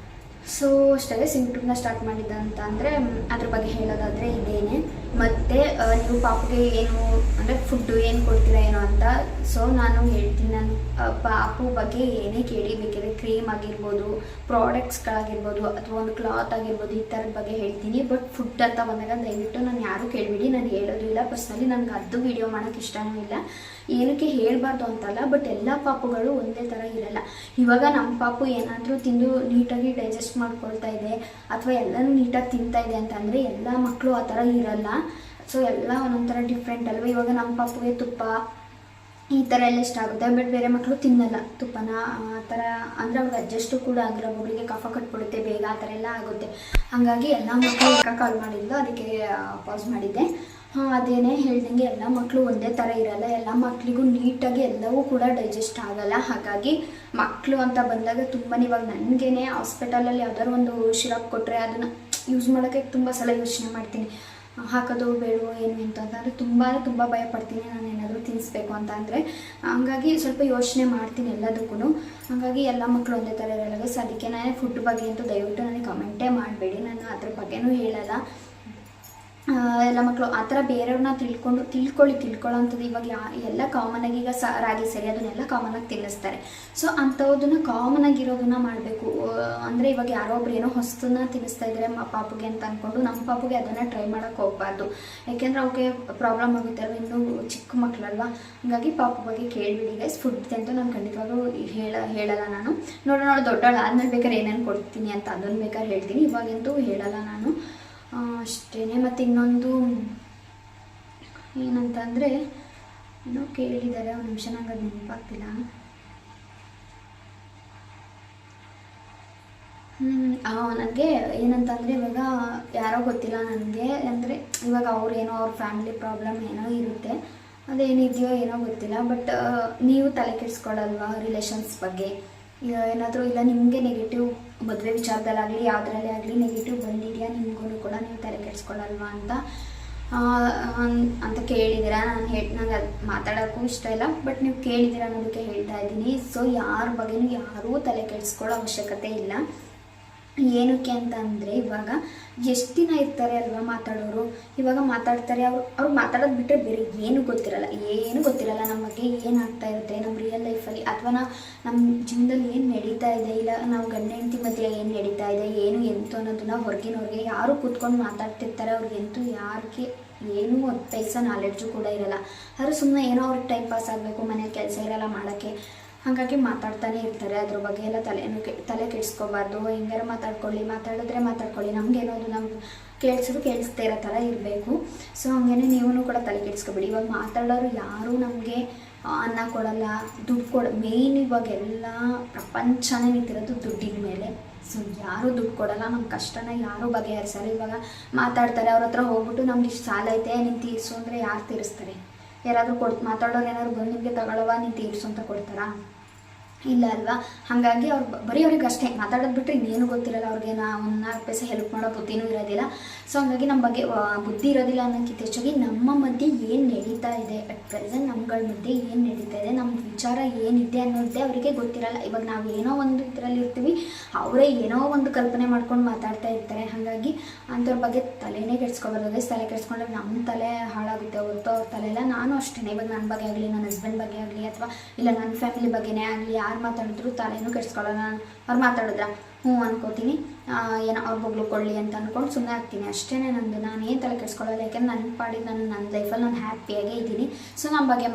ಸೊ ಅಷ್ಟೇ ಯೂಟ್ಯೂಬ್ನ ಸ್ಟಾರ್ಟ್ ಮಾಡಿದ್ದಂತ ಅಂದರೆ ಅದ್ರ ಬಗ್ಗೆ ಹೇಳೋದಾದರೆ ಇದೇನೆ. ಮತ್ತು ನೀವು ಪಾಪುಗೆ ಏನು ಅಂದರೆ ಫುಡ್ಡು ಏನು ಕೊಡ್ತೀರಾ ಏನೋ ಅಂತ. ಸೊ ನಾನು ಹೇಳ್ತೀನಿ, ನಾನು ಪಾಪು ಬಗ್ಗೆ ಏನೇ ಕೇಳಿ, ಬೇಕಿದ್ರೆ ಕ್ರೀಮ್ ಆಗಿರ್ಬೋದು, ಪ್ರಾಡಕ್ಟ್ಸ್ಗಳಾಗಿರ್ಬೋದು, ಅಥವಾ ಒಂದು ಕ್ಲಾತ್ ಆಗಿರ್ಬೋದು, ಈ ಥರದ ಬಗ್ಗೆ ಹೇಳ್ತೀನಿ. ಬಟ್ ಫುಡ್ ಅಂತ ಬಂದಾಗ ದಯವಿಟ್ಟು ನಾನು ಯಾರೂ ಕೇಳಿಬಿಡಿ, ನಾನು ಹೇಳೋದು ಇಲ್ಲ. ಪರ್ಸ್ನಲಿ ನನಗೆ ಅದು ವೀಡಿಯೋ ಮಾಡೋಕ್ಕೆ ಇಷ್ಟನೂ ಇಲ್ಲ. ಏನಕ್ಕೆ ಹೇಳಬಾರ್ದು ಅಂತಲ್ಲ, ಬಟ್ ಎಲ್ಲ ಪಾಪುಗಳು ಒಂದೇ ಥರ ಇರಲ್ಲ. ಇವಾಗ ನಮ್ಮ ಪಾಪು ಏನಾದರೂ ತಿಂದು ನೀಟಾಗಿ ಡೈಜೆಸ್ಟ್ ಮಾಡ್ಕೊಳ್ತಾ ಇದೆ, ಅಥವಾ ಎಲ್ಲನೂ ನೀಟಾಗಿ ತಿಂತಾ ಇದೆ ಅಂತಂದರೆ ಎಲ್ಲ ಮಕ್ಕಳು ಆ ಥರ ಇರಲ್ಲ. ಸೊ ಎಲ್ಲ ಒಂದೊಂಥರ ಡಿಫ್ರೆಂಟ್ ಅಲ್ವ. ಇವಾಗ ನಮ್ಮ ಪಾಪುಗೆ ತುಪ್ಪ ಈ ಥರ ಎಲ್ಲ ಇಷ್ಟ ಆಗುತ್ತೆ, ಬಟ್ ಬೇರೆ ಮಕ್ಕಳು ತಿನ್ನಲ್ಲ ತುಪ್ಪನ. ಆ ಥರ ಅಂದರೆ ಅವ್ರಿಗೆ ಅಡ್ಜಸ್ಟು ಕೂಡ ಆಗಿಲ್ಲ, ಒಬ್ಬರಿಗೆ ಕಫ ಕಟ್ಬಿಡುತ್ತೆ ಬೇಗ, ಆ ಥರ ಎಲ್ಲ ಆಗುತ್ತೆ. ಹಾಗಾಗಿ ಎಲ್ಲ ಮಕ್ಕಳು ಕಾಲ್ ಮಾಡಿದ್ದು, ಅದಕ್ಕೆ ಪಾಸ್ ಮಾಡಿದ್ದೆ. ಅದೇನೇ ಹೇಳ್ದಂಗೆ ಎಲ್ಲ ಮಕ್ಕಳು ಒಂದೇ ಥರ ಇರಲ್ಲ. ಎಲ್ಲ ಮಕ್ಕಳಿಗೂ ನೀಟಾಗಿ ಎಲ್ಲವೂ ಕೂಡ ಡೈಜೆಸ್ಟ್ ಆಗಲ್ಲ. ಹಾಗಾಗಿ ಮಕ್ಕಳು ಅಂತ ಬಂದಾಗ ತುಂಬಾ ಇವಾಗ ನನಗೇನೆ ಹಾಸ್ಪಿಟಲಲ್ಲಿ ಯಾವ್ದಾದ್ರು ಒಂದು ಶಿರಪ್ ಕೊಟ್ಟರೆ ಅದನ್ನು ಯೂಸ್ ಮಾಡೋಕ್ಕೆ ತುಂಬ ಸಲ ಯೋಚನೆ ಮಾಡ್ತೀನಿ, ಹಾಕೋದು ಬೇಡವೋ ಏನು ಅಂತಂದರೆ ತುಂಬ ಭಯ ಪಡ್ತೀನಿ ನಾನು ಏನಾದರೂ ತಿನ್ನಿಸ್ಬೇಕು ಅಂತ ಅಂದರೆ. ಹಂಗಾಗಿ ಸ್ವಲ್ಪ ಯೋಚನೆ ಮಾಡ್ತೀನಿ ಎಲ್ಲದಕ್ಕೂ. ಹಾಗಾಗಿ ಎಲ್ಲ ಮಕ್ಕಳು ಒಂದೇ ಥರ ಇರಲ್ಲ. ಸೊ ಅದಕ್ಕೆ ನಾನೇ ಫುಡ್ ಬಗ್ಗೆ ಅಂತೂ ದಯವಿಟ್ಟು ನನಗೆ ಕಮೆಂಟೇ ಮಾಡಬೇಡಿ, ನಾನು ಅದ್ರ ಬಗ್ಗೆನೂ ಹೇಳಲ್ಲ. ಎಲ್ಲ ಮಕ್ಕಳು ಆ ಥರ ಬೇರೆಯವ್ರನ್ನ ತಿಳ್ಕೊಳ್ಳೋ ಅಂಥದ್ದು. ಇವಾಗ ಎಲ್ಲ ಕಾಮನಾಗಿ ಈಗ ರಾಗಿ ಸರಿ ಅದನ್ನೆಲ್ಲ ಕಾಮನಾಗಿ ತಿನ್ನಿಸ್ತಾರೆ. ಸೊ ಅಂಥವುದನ್ನು ಕಾಮನಾಗಿರೋದನ್ನ ಮಾಡಬೇಕು. ಅಂದರೆ ಇವಾಗ ಯಾರೋ ಒಬ್ರು ಏನೋ ಹೊಸದನ್ನ ತಿನ್ನಿಸ್ತಾ ಇದ್ದಾರೆ ಪಾಪುಗೆ ಅಂತ ಅಂದ್ಕೊಂಡು ನಮ್ಮ ಪಾಪುಗೆ ಅದನ್ನು ಟ್ರೈ ಮಾಡೋಕ್ಕೆ ಹೋಗಬಾರ್ದು. ಯಾಕೆಂದರೆ ಅವಕ್ಕೆ ಪ್ರಾಬ್ಲಮ್ ಆಗುತ್ತೆ ಅಲ್ವ, ಇನ್ನೂ ಚಿಕ್ಕ ಮಕ್ಕಳಲ್ವ. ಹಾಗಾಗಿ ಪಾಪು ಬಗ್ಗೆ ಕೇಳಿಬಿಡಿ ಗೈಸ್. ಫುಡ್ ಅಂತೂ ನಾನು ಖಂಡಿತವಾಗೂ ಹೇಳಲ್ಲ ನಾನು. ನೋಡೋಣ ದೊಡ್ಡವಳು ಆದಮೇಲೆ ಬೇಕಾದ್ರೆ ಏನೇನು ಕೊಡ್ತೀನಿ ಅಂತ ಅದನ್ನು ಬೇಕಾದ್ರೆ ಹೇಳ್ತೀನಿ, ಇವಾಗಂತೂ ಹೇಳಲ್ಲ ನಾನು ಅಷ್ಟೇ. ಮತ್ತು ಇನ್ನೊಂದು ಏನಂತಂದರೆ ಏನೋ ಕೇಳಿದ್ದಾರೆ, ಒಂದು ನಿಮಿಷ ನಂಗೆ ಅದು ನೆನಪಾಗ್ತಿಲ್ಲ. ನನಗೆ ಏನಂತಂದರೆ ಇವಾಗ ಯಾರೋ ಗೊತ್ತಿಲ್ಲ ನನಗೆ, ಅಂದರೆ ಇವಾಗ ಅವ್ರೇನೋ ಅವ್ರ ಫ್ಯಾಮಿಲಿ ಪ್ರಾಬ್ಲಮ್ ಏನೋ ಇರುತ್ತೆ, ಅದೇನಿದೆಯೋ ಏನೋ ಗೊತ್ತಿಲ್ಲ. ಬಟ್ ನೀವು ತಲೆ ಕೆಡಿಸ್ಕೊಳ್ಳಲ್ವಾ ರಿಲೇಷನ್ಸ್ ಬಗ್ಗೆ? ಏನಾದರೂ ಇಲ್ಲ ನಿಮಗೆ ನೆಗೆಟಿವ್ ಮದುವೆ ವಿಚಾರದಲ್ಲಾಗಲಿ ಯಾವುದರಲ್ಲೇ ಆಗಲಿ ನೆಗೆಟಿವ್ ಬಂದಿದೆಯಾ ನಿಮಗೂ ಕೂಡ, ನೀವು ತಲೆ ಕೆಡಿಸ್ಕೊಳ್ಳಲ್ವಾ ಅಂತ ಕೇಳಿದ್ದೀರಾ. ನಂಗೆ ಅದು ಮಾತಾಡೋಕ್ಕೂ ಇಷ್ಟ ಇಲ್ಲ, ಬಟ್ ನೀವು ಕೇಳಿದ್ದೀರಾ ಅನ್ನೋದಕ್ಕೆ ಹೇಳ್ತಾ ಇದ್ದೀನಿ. ಸೊ ಯಾರ ಬಗ್ಗೆನೂ ಯಾರೂ ತಲೆ ಕೆಡಿಸ್ಕೊಳ್ಳೋ ಅವಶ್ಯಕತೆ ಇಲ್ಲ. ಏನಕ್ಕೆ ಅಂತ ಅಂದರೆ ಇವಾಗ ಎಷ್ಟು ದಿನ ಇರ್ತಾರೆ ಅಲ್ವಾ ಮಾತಾಡೋರು. ಇವಾಗ ಮಾತಾಡ್ತಾರೆ, ಅವ್ರು ಮಾತಾಡೋದು ಬಿಟ್ಟರೆ ಬೇರೆ ಏನೂ ಗೊತ್ತಿರಲ್ಲ ನಮ್ಮ ಬಗ್ಗೆ ಏನಾಗ್ತಾ ಇರುತ್ತೆ ನಮ್ಮ ರಿಯಲ್ ಲೈಫಲ್ಲಿ, ಅಥವಾ ನಮ್ಮ ಜೀವನದಲ್ಲಿ ಏನು ನಡೀತಾ ಇದೆ, ಇಲ್ಲ ನಾವು ಗಂಡ ಹೆಂಡತಿ ಮಧ್ಯೆ ಏನು ನಡೀತಾ ಇದೆ, ಏನು ಎಂತ ಅನ್ನೋದನ್ನ ಹೊರಗಿನವ್ರಿಗೆ ಯಾರು ಕೂತ್ಕೊಂಡು ಮಾತಾಡ್ತಿರ್ತಾರೆ, ಅವ್ರಿಗೆಂತೂ ಯಾರಿಗೆ ಏನೂ 10 ಪೈಸಾ ನಾಲೆಡ್ಜು ಕೂಡ ಇರಲ್ಲ. ಆದರೂ ಸುಮ್ಮನೆ ಏನೋ ಅವ್ರಿಗೆ ಟೈಮ್ ಪಾಸ್ ಆಗಬೇಕು, ಮನೇಲಿ ಕೆಲಸ ಇರಲ್ಲ ಮಾಡೋಕ್ಕೆ, ಹಾಗಾಗಿ ಮಾತಾಡ್ತಾನೆ ಇರ್ತಾರೆ. ಅದ್ರ ಬಗ್ಗೆ ಎಲ್ಲ ತಲೆ ಕೆಡಿಸ್ಕೋಬಾರ್ದು. ಹೆಂಗಾರ ಮಾತಾಡಿದ್ರೆ ಮಾತಾಡ್ಕೊಳ್ಳಿ, ನಮಗೇನೋ ಅದು ನಮ್ಗೆ ಕೇಳಿಸ್ದೇ ಇರೋ ಥರ ಇರಬೇಕು. ಸೊ ಹಂಗೇ ನೀವೂ ಕೂಡ ತಲೆ ಕೆಡಿಸ್ಕೊಬೇಡಿ. ಇವಾಗ ಮಾತಾಡೋರು ಯಾರೂ ನಮಗೆ ಅನ್ನ ಕೊಡಲ್ಲ, ದುಡ್ಡು ಮೇಯ್ನ್ ಇವಾಗ ಎಲ್ಲ ಪ್ರಪಂಚನೇ ನಿಂತಿರೋದು ದುಡ್ಡಿನ ಮೇಲೆ. ಸೊ ಯಾರೂ ದುಡ್ಡು ಕೊಡಲ್ಲ, ನಮ್ಮ ಕಷ್ಟನ ಯಾರೂ ಬಗೆಹರಿಸಲ್ಲ. ಇವಾಗ ಮಾತಾಡ್ತಾರೆ, ಅವ್ರ ಹತ್ರ ಹೋಗ್ಬಿಟ್ಟು ನಮ್ಗೆ ಇಷ್ಟು ಸಾಲ ಐತೆ ನೀನು ತೀರಿಸು ಅಂದರೆ ಯಾರು ತೀರಿಸ್ತಾರೆ? ಯಾರಾದರೂ ಮಾತಾಡೋರು ಏನಾದ್ರು ಬಂದು ನಿಮಗೆ ತಗೊಳ್ಳವ ನೀನು ತೀರಿಸು ಅಂತ ಕೊಡ್ತಾರಾ? ಇಲ್ಲ ಅಲ್ವಾ? ಹಾಗಾಗಿ ಅವ್ರು ಬರೀ ಅವ್ರಿಗೆ ಅಷ್ಟೇ ಮಾತಾಡೋದು ಬಿಟ್ಟರೆ ಇನ್ನೇನು ಗೊತ್ತಿರಲ್ಲ ಅವ್ರಿಗೆ. ಒಂದು 4 ಪೈಸೆ ಹೆಲ್ಪ್ ಮಾಡೋ ಬುದ್ಧಿನೂ ಇರೋದಿಲ್ಲ. ಸೊ ಹಂಗಾಗಿ ನಮ್ಮ ಬಗ್ಗೆ ಬುದ್ಧಿ ಇರೋದಿಲ್ಲ ಅನ್ನೋಕ್ಕಿಂತ ಹೆಚ್ಚಾಗಿ ನಮ್ಮ ಮಧ್ಯೆ ಏನು ನಡೀತಾ ಇದೆ, ಅಟ್ ಪ್ರೆಸೆಂಟ್ ನಮ್ಗಳ ಮಧ್ಯೆ ಏನು ನಡೀತಾ ಇದೆ, ನಮ್ಮ ವಿಚಾರ ಏನಿದೆ ಅನ್ನೋದೇ ಅವರಿಗೆ ಗೊತ್ತಿರಲ್ಲ. ಇವಾಗ ನಾವು ಏನೋ ಒಂದು ಇದರಲ್ಲಿ ಇರ್ತೀವಿ, ಅವರೇ ಏನೋ ಒಂದು ಕಲ್ಪನೆ ಮಾಡ್ಕೊಂಡು ಮಾತಾಡ್ತಾ ಇರ್ತಾರೆ. ಹಾಗಾಗಿ ಅಂಥವ್ರ ಬಗ್ಗೆ ತಲೆನೇ ಕೆಡ್ಸ್ಕೊಬಾರ್ದು. ತಲೆ ಕೆಡ್ಸ್ಕೊಂಡ್ರೆ ನಮ್ಮ ತಲೆ ಹಾಳಾಗುತ್ತೆ ಹೊರತು ಅವ್ರ ತಲೆ ಎಲ್ಲ. ನಾನು ಅಷ್ಟೇ, ಇವಾಗ ನನ್ನ ಬಗ್ಗೆ ಆಗಲಿ, ನನ್ನ ಹಸ್ಬೆಂಡ್ ಬಗ್ಗೆ ಆಗಲಿ, ಅಥವಾ ಇಲ್ಲ ನನ್ನ ಫ್ಯಾಮಿಲಿ ಬಗ್ಗೆನೇ ಆಗಲಿ, ಯಾರು ಮಾತಾಡಿದ್ರು ತಲೆನೂ ಕೆಡಿಸ್ಕೊಳ್ಳೋಣ. ಅವ್ರು ಮಾತಾಡಿದ್ರ ಹ್ಞೂ ಅನ್ಕೋತೀನಿ, ಏನೋ ಅವ್ರ ಬಗ್ಲು ಕೊಡಲಿ ಅಂತ ಅಂದ್ಕೊಂಡು ಸುಮ್ಮನೆ ಆಗ್ತೀನಿ. ಅಷ್ಟೇ ನಂದು. ನಾನು ಏನು ತಲೆ ಕೆಡಿಸ್ಕೊಳ್ಳಲ್ಲ. ಯಾಕೆಂದ್ರೆ ನನ್ನ ಪಾಡಿಗೆ ನನ್ನ ಲೈಫಲ್ಲಿ ನಾನು ಹ್ಯಾಪಿಯಾಗೇ ಇದ್ದೀನಿ. ಸೊ ನಮ್ಮ ಬಗ್ಗೆ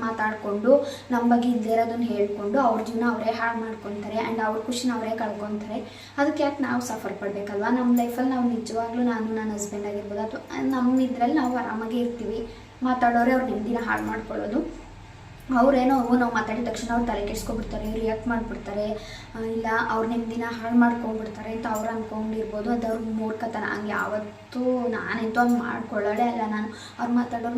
ಮಾತಾಡಿಕೊಂಡು ನಮ್ಮ ಬಗ್ಗೆ ಇಲ್ಲದೇ ಇರೋದನ್ನು ಹೇಳ್ಕೊಂಡು ಅವ್ರ ಜೀವನ ಅವರೇ ಹಾಳು ಮಾಡ್ಕೊತಾರೆ ಆ್ಯಂಡ್ ಅವ್ರ ಖುಷಿನ ಅವರೇ ಕಳ್ಕೊತಾರೆ. ಅದಕ್ಕೆ ಯಾಕೆ ನಾವು ಸಫರ್ ಪಡಬೇಕಲ್ವ? ನಮ್ಮ ಲೈಫಲ್ಲಿ ನಾವು ನಿಜವಾಗ್ಲೂ ನಾನು ನನ್ನ ಹಸ್ಬೆಂಡ್ ಆಗಿರ್ಬೋದು ಅಥವಾ ನಮ್ಮ ಇದರಲ್ಲಿ ನಾವು ಆರಾಮಾಗೇ ಇರ್ತೀವಿ. ಮಾತಾಡೋರೆ ಅವ್ರ ನೆಮ್ಮದಿನ ಹಾಳು ಮಾಡ್ಕೊಳ್ಳೋದು. ಅವ್ರೇನೋ ನಾವು ಮಾತಾಡಿದ ತಕ್ಷಣ ಅವ್ರು ತಲೆ ಕೆಡಿಸ್ಕೊಬಿಡ್ತಾರೆ, ರಿಯಾಕ್ಟ್ ಮಾಡಿಬಿಡ್ತಾರೆ, ಇಲ್ಲ ಅವ್ರ ನೆಮ್ಮದಿನ ಹಾಳು ಮಾಡ್ಕೊಂಡ್ಬಿಡ್ತಾರೆ ಅಂತ ಅವ್ರು ಅಂದ್ಕೊಂಡಿರ್ಬೋದು. ಅದು ಅವ್ರಿಗೆ ಮೂರ್ಖತನ. ಹಂಗೆ ಯಾವತ್ತೂ ನಾನೆಂತೂ ಹಂಗೆ ಮಾಡ್ಕೊಳ್ಳೋಳೆ ಅಲ್ಲ. ನಾನು ಅವ್ರು